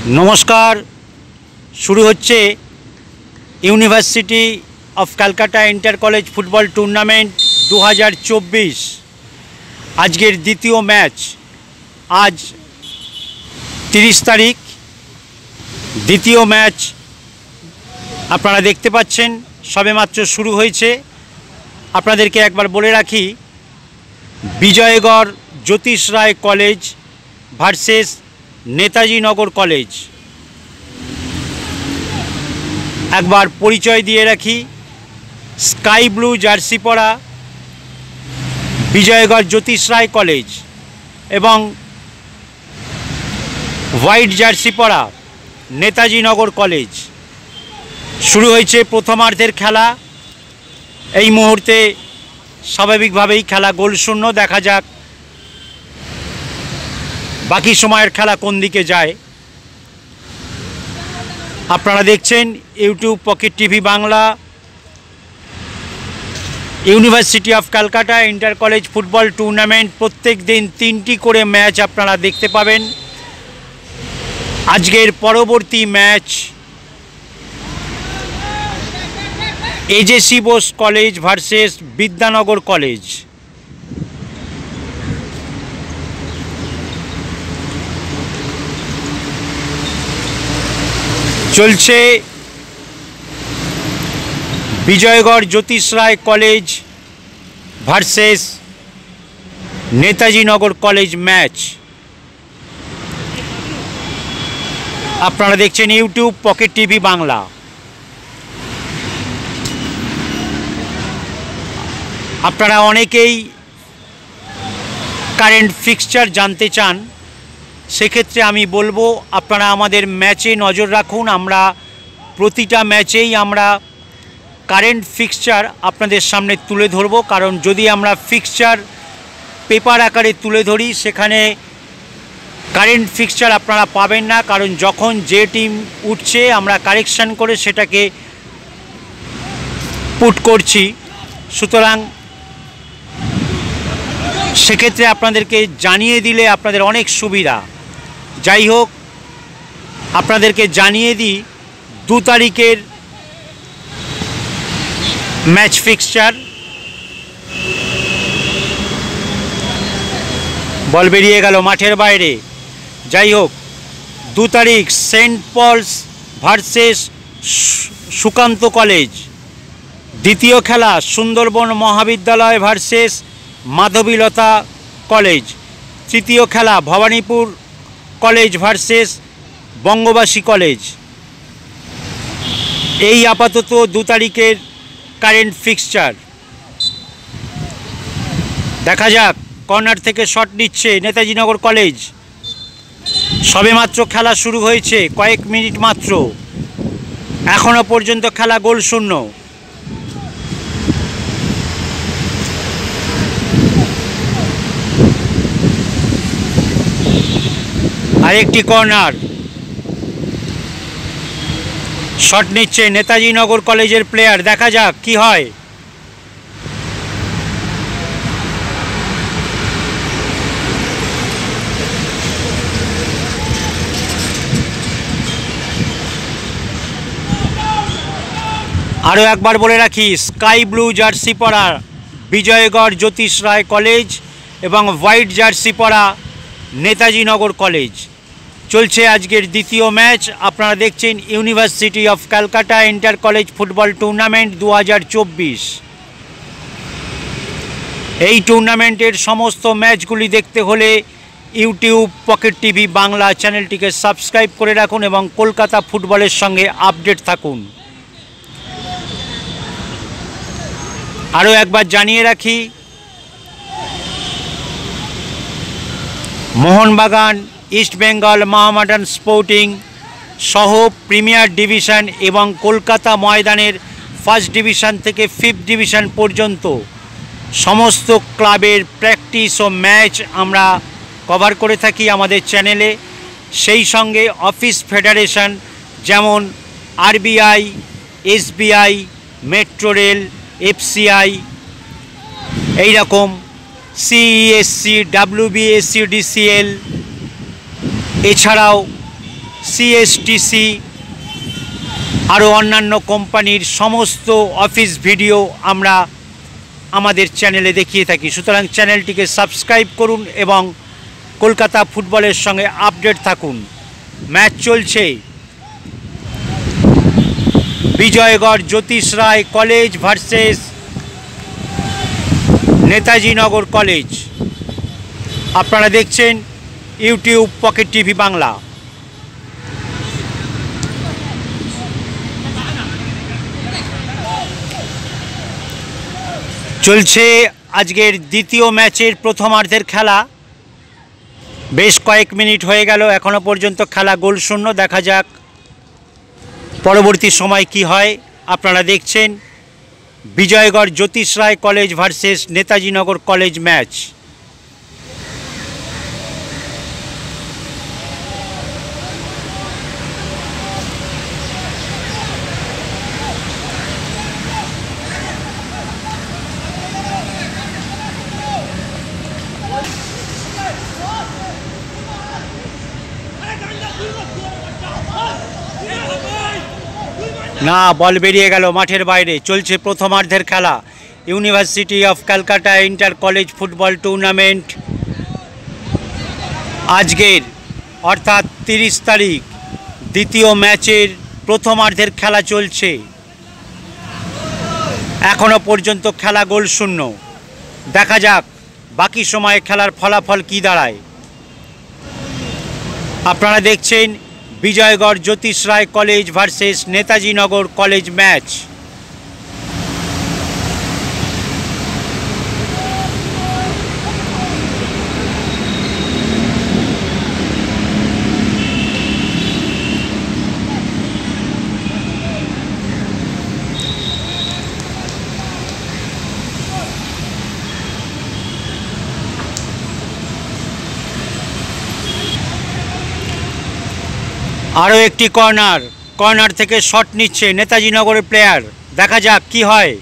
नमस्कार। शुरू होच्छे university of Calcutta inter college football tournament 2024। आजकेर द्वितीय मैच आज 30 तारीख द्वितीय मैच आपनारा देखते पाच्छेन सबे मात्र शुरू होयेछे। आपनादेरके एकबार बोले राखी विजयगढ़ ज्योतिष राय कलेज भार्सेस नेताजी नगर कलेज। एक बार परिचय दिए रखी स्काई ब्लू जार्सी पड़ा विजयगढ़ ज्योतिष राय कलेज एवं व्हाइट जार्सी पड़ा नेताजी नगर कलेज। शुरू होयेछे प्रथमार्धेर खेला। এই মুহূর্তে স্বাভাবিকভাবেই খেলা গোলশূন্য। দেখা যাক बाकी समয়ের খেলা কোন দিকে যায়। আপনারা দেখছেন YouTube pocket TV Bangla university of Kolkata inter college football tournament. প্রত্যেক দিন 3টি করে ম্যাচ আপনারা দেখতে পাবেন। আজকের পরবর্তী match AJC Bose college versus Bidyanagar college. চলছে বিজয়গড় জ্যোতিষ রায় কলেজ ভার্সেস নেতাজি নগর কলেজ ম্যাচ। আপনারা দেখছেন ইউটিউব পকেট টিভি বাংলা। আপনারা অনেকেই কারেন্ট ফিক্সচার জানতে চান, সেক্ষেত্রে আমি বলবো আপনারা আমাদের ম্যাচে নজর রাখুন। আমরা প্রতিটা ম্যাচেই আমরা কারেন্ট ফিক্সচার আপনাদের সামনে তুলে ধরব। কারণ যদি আমরা ফিক্সচার পেপার আকারে তুলে ধরি সেখানে কারেন্ট ফিক্সচার আপনারা পাবেন না। কারণ যখন যে টিম উঠছে আমরা কারেকশান করে সেটাকে পুট করছি, সুতরাং সেক্ষেত্রে আপনাদেরকে জানিয়ে দিলে আপনাদের অনেক সুবিধা। যাই হোক, আপনাদেরকে জানিয়ে দিই 2 তারিখের ম্যাচ ফিক্সচার। বল বেরিয়ে গেল মাঠের বাইরে। যাই হোক, 2 তারিখ St Paul's versus Sukanta college. দ্বিতীয় খেলা সুন্দরবন মহাবিদ্যালয় ভার্সেস মাধবীলতা কলেজ। তৃতীয় খেলা Bhawanipur college versus Bangabasi college. এই আপাতত 2 তারিখের কারেন্ট ফিক্সচার। দেখা যাক, কর্নার থেকে শট নিচ্ছে নেতাজি নগর কলেজ। সবেমাত্র খেলা শুরু হয়েছে, কয়েক মিনিট মাত্র, এখনো পর্যন্ত খেলা গোলশূন্য। আরেকটি কর্নার শট নিচ্ছে নেতাজি নগর কলেজের প্লেয়ার। দেখা যাক কি হয়। আরও একবার বলে রাখি স্কাই ব্লু জার্সি পরা বিজয়গড় জ্যোতিষ রায় কলেজ এবং হোয়াইট জার্সি পরা নেতাজি নগর কলেজ। চলছে আজকের দ্বিতীয় ম্যাচ। আপনারা দেখছেন university of Kolkata inter college football tournament 2024। এই টুর্নামেন্টের সমস্ত ম্যাচগুলি দেখতে হলে ইউটিউব পকেট টিভি বাংলা চ্যানেলটিকে সাবস্ক্রাইব করে রাখুন এবং কলকাতা ফুটবলের সঙ্গে আপডেট থাকুন। আরও একবার জানিয়ে রাখি মোহনবাগান, ইস্ট বেঙ্গল, মোহামেডান স্পোর্টিং সহ প্রিমিয়ার ডিভিশন এবং কলকাতা ময়দানের ফার্স্ট ডিভিশন থেকে 5th ডিভিশন পর্যন্ত সমস্ত ক্লাবের প্র্যাকটিস ও ম্যাচ আমরা কভার করে থাকি আমাদের চ্যানেলে। সেই সঙ্গে অফিস ফেডারেশন যেমন RBI, SBI, metro rail, FCI, এই রকম সিইএসসি, ডাব্লিউবিএসসি, ডিসিএল, এছাড়াও সিএসটিসি আরও অন্যান্য কোম্পানির সমস্ত অফিস ভিডিও আমরা আমাদের চ্যানেলে দেখিয়ে থাকি। সুতরাং চ্যানেলটিকে সাবস্ক্রাইব করুন এবং কলকাতা ফুটবলের সঙ্গে আপডেট থাকুন। ম্যাচ চলছে বিজয়গড় জ্যোতিষ রায় কলেজ ভার্সেস নেতাজি নগর কলেজ। আপনারা দেখছেন ইউটিউব পকেট টিভি বাংলা। চলছে আজকের দ্বিতীয় ম্যাচের প্রথমার্ধের খেলা। বেশ কয়েক মিনিট হয়ে গেল, এখনও পর্যন্ত খেলা গোলশূন্য। দেখা যাক পরবর্তী সময় কি হয়। আপনারা দেখছেন বিজয়গড় জ্যোতিষ রায় কলেজ ভার্সেস নেতাজি নগর কলেজ ম্যাচ। না, বল বেরিয়ে গেল মাঠের বাইরে। চলছে প্রথমার্ধের খেলা। University of Calcutta inter college football tournament আজকের অর্থাৎ 30 তারিখ দ্বিতীয় ম্যাচের প্রথমার্ধের খেলা চলছে। এখনও পর্যন্ত খেলা গোলশূন্য। দেখা যাক বাকি সময়ে খেলার ফলাফল কী দাঁড়ায়। আপনারা দেখছেন বিজয়গড় জ্যোতিষ রায় কলেজ ভার্সেস নেতাজি নগর কলেজ ম্যাচ। আরও একটি কর্নার থেকে শট নিচ্ছে নেতাজি নগরের প্লেয়ার। দেখা যাক কি হয়।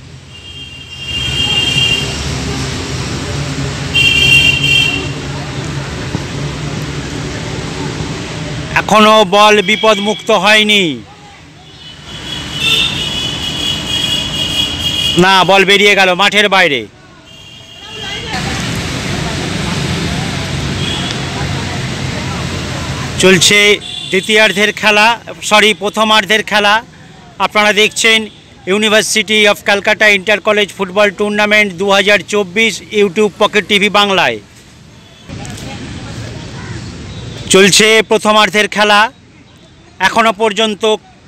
এখনো বল বিপদমুক্ত হয়নি। না, বল বেরিয়ে গেল মাঠের বাইরে। চলছে প্রথমার্ধের খেলা। আপনারা দেখছেন university of Calcutta inter college football tournament 2024 YouTube pocket TV বাংলায়। চলছে প্রথমার্ধের খেলা। এখনও পর্যন্ত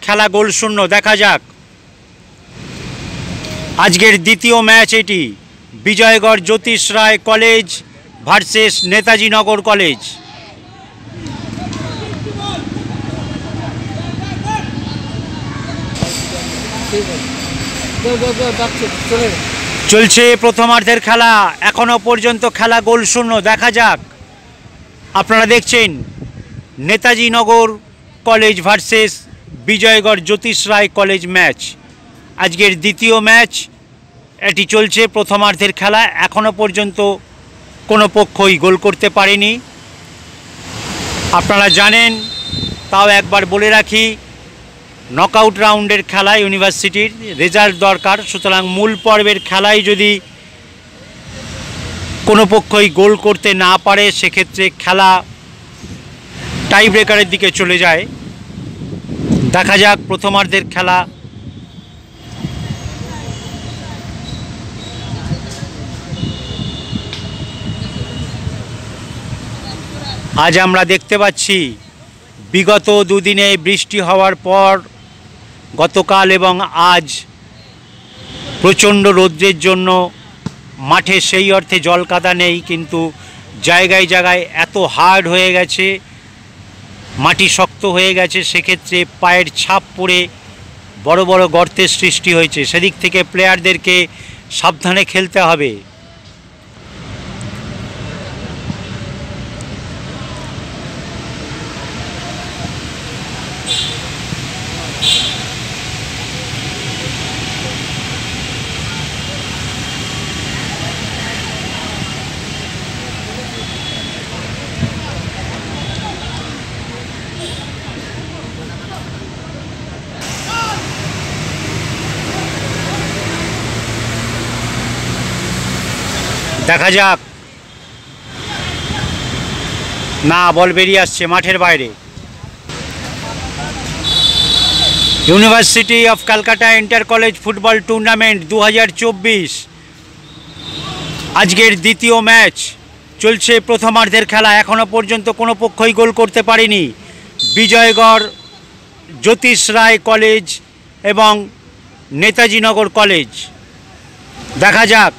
খেলা গোলশূন্য। দেখা যাক আজকের দ্বিতীয় ম্যাচ এটি। বিজয়গড় জ্যোতিষ রায় কলেজ ভার্সেস নেতাজি নগর কলেজ। চলছে প্রথমার্ধের খেলা। এখনও পর্যন্ত খেলা গোলশূন্য। দেখা যাক। আপনারা দেখছেন নেতাজি নগর কলেজ ভার্সেস বিজয়গড় জ্যোতিষ রায় কলেজ ম্যাচ। আজকের দ্বিতীয় ম্যাচ এটি চলছে প্রথমার্ধের খেলা। এখনও পর্যন্ত কোনো পক্ষই গোল করতে পারেনি। আপনারা জানেন, তাও একবার বলে রাখি, নকআউট রাউন্ডের খেলা ইউনিভার্সিটির রেজাল্ট দরকার। সুতরাং মূল পর্বের খেলায় যদি কোনো পক্ষই গোল করতে না পারে সেক্ষেত্রে খেলা টাই ব্রেকারের দিকে চলে যায়। দেখা যাক প্রথমার্ধের খেলা। আজ আমরা দেখতে পাচ্ছি বিগত দুদিনে বৃষ্টি হওয়ার পর গতকাল এবং আজ প্রচণ্ড রৌদ্রের জন্য মাঠে সেই অর্থে জলকাদা নেই, কিন্তু জায়গায় জায়গায় এত হার্ড হয়ে গেছে, মাটি শক্ত হয়ে গেছে, সেক্ষেত্রে পায়ের ছাপ পড়ে বড় বড় গর্তের সৃষ্টি হয়েছে। সেদিক থেকে প্লেয়ারদেরকে সাবধানে খেলতে হবে। দেখা যাক, না বল বেরিয়ে আসছে মাঠের বাইরে। University of Calcutta inter college football tournament 2024 আজকের দ্বিতীয় ম্যাচ চলছে। প্রথমার্ধের খেলা, এখনও পর্যন্ত কোনো পক্ষই গোল করতে পারেনি। বিজয়গড় জ্যোতিষ রায় কলেজ এবং নেতাজি নগর কলেজ। দেখা যাক,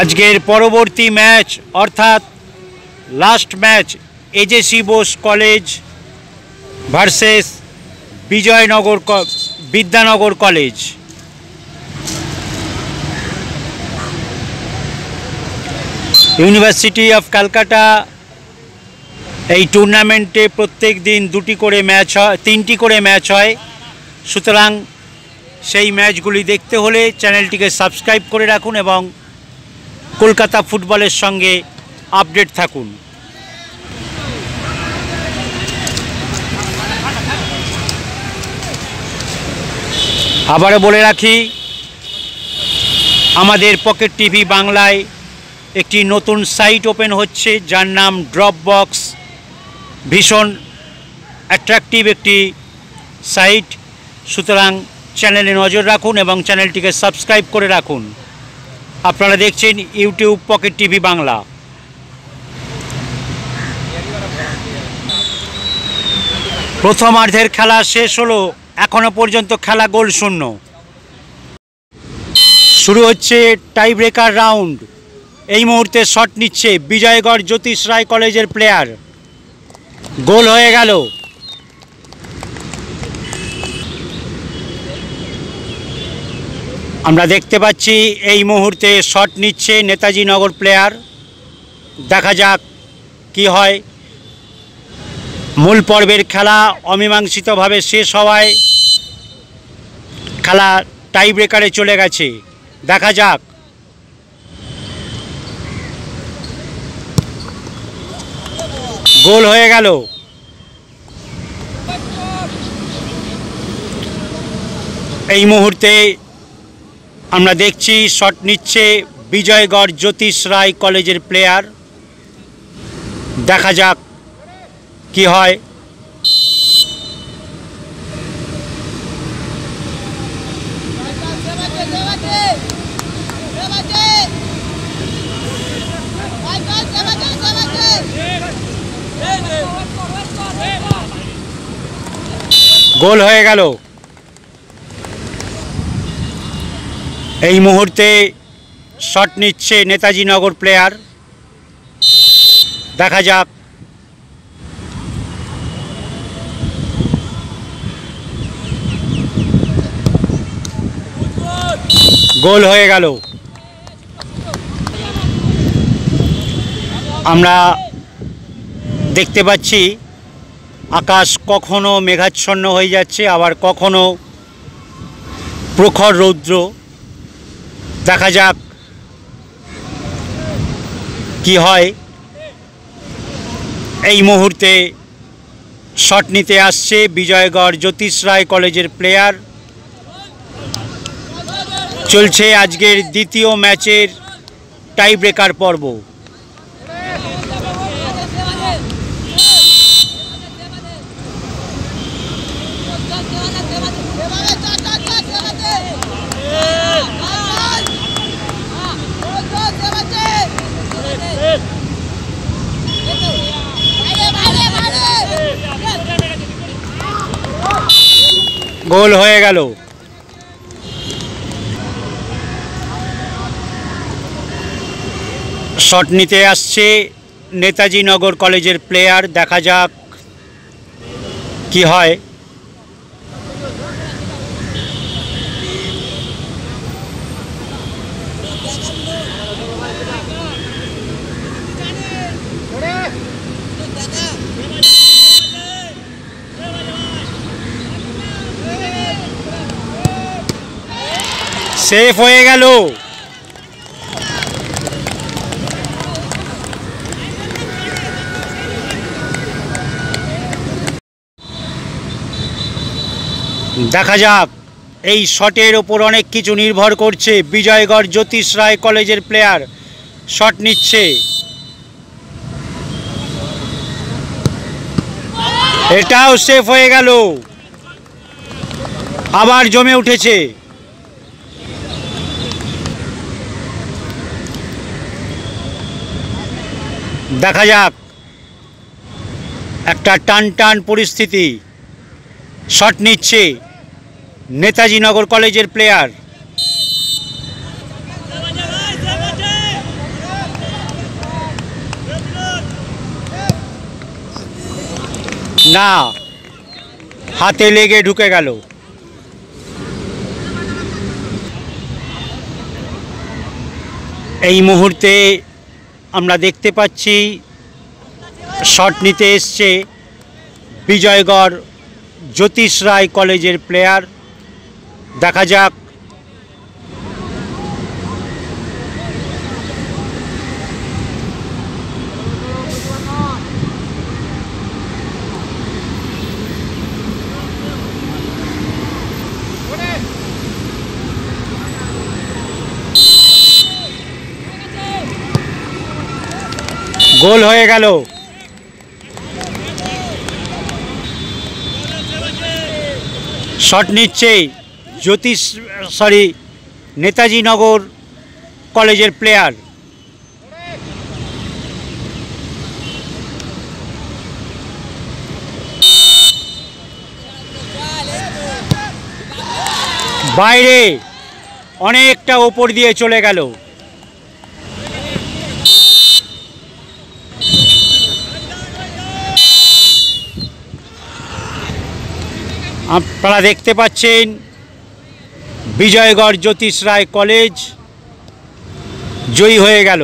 আজকের পরবর্তী ম্যাচ অর্থাৎ last match AJC Bose college versus Bidyanagar college. University of Calcutta এই টুর্নামেন্টে প্রত্যেক দিন তিনটি করে ম্যাচ হয়। সুতরাং সেই ম্যাচগুলি দেখতে হলে চ্যানেলটিকে সাবস্ক্রাইব করে রাখুন এবং কলকাতা ফুটবলের সঙ্গে আপডেট থাকুন। আবারও বলে রাখি, আমাদের পকেট টিভি বাংলায় একটি নতুন সাইট ওপেন হচ্ছে, যার নাম ড্রপ বক্স। ভীষণ অ্যাট্রাকটিভ একটি সাইট, সুতরাং চ্যানেলে নজর রাখুন এবং চ্যানেলটিকে সাবস্ক্রাইব করে রাখুন। আপনারা দেখছেন ইউটিউব পকেট টিভি বাংলা। প্রথমার্ধের খেলা শেষ হলো, এখনো পর্যন্ত খেলা গোল শূন্য। শুরু হচ্ছে টাই ব্রেকার রাউন্ড। এই মুহূর্তে শট নিচ্ছে বিজয়গড় জ্যোতিষ রায় কলেজের প্লেয়ার। গোল হয়ে গেল। আমরা দেখতে পাচ্ছি এই মুহূর্তে শট নিচ্ছে নেতাজি নগর প্লেয়ার। দেখা যাক কি হয়। মূল পর্বের খেলা অমীমাংসিতভাবে শেষ হওয়ায় খেলা টাই ব্রেকারে চলে গেছে। দেখা যাক। গোল হয়ে গেল। এই মুহূর্তে আমরা দেখছি শট নিচ্ছে বিজয়গড় জ্যোতিষ রায় কলেজের প্লেয়ার। দেখা যাক কি হয়। গোল হয়ে গেল। এই মুহূর্তে শট নিচ্ছে নেতাজি নগর প্লেয়ার। দেখা যাক। গোল হয়ে গেল। আমরা দেখতে পাচ্ছি আকাশ কখনো মেঘাচ্ছন্ন হয়ে যাচ্ছে, আবার কখনো প্রখর রৌদ্র। দেখা যাক কি হয়। এই মুহূর্তে শট নিতে আসছে বিজয়গড় জ্যোতিষ রায় কলেজের প্লেয়ার। চলছে আজকের দ্বিতীয় ম্যাচের টাই ব্রেকার পর্ব। গোল হয়ে গেল। শট নিতে আসছে নেতাজি নগর কলেজের প্লেয়ার। দেখা যাক কি হয়। সেফ হয়ে গেল। দেখা যাক, এই শটের ওপর অনেক কিছু নির্ভর করছে। বিজয়গড় জ্যোতিষ রায় কলেজের প্লেয়ার শট নিচ্ছে, এটাও সেফ হয়ে গেল। আবার জমে উঠেছে। দেখা যাক, একটা টান টান পরিস্থিতি। শট নিচ্ছে নেতাজি নগর কলেজের প্লেয়ার। না, হাতে লেগে ঢুকে গেল। এই মুহূর্তে আমরা দেখতে পাচ্ছি শট নিতে এসছে বিজয়গড় জ্যোতিষ রায় কলেজের প্লেয়ার। দেখা যাক, গোল হয়ে গেল। শট নিচ্ছে নেতাজি নগর কলেজের প্লেয়ার। বাইরে অনেকটা ওপর দিয়ে চলে গেল। আপনারা দেখতে পাচ্ছেন বিজয়গড় জ্যোতিষ রায় কলেজ জয়ী হয়ে গেল।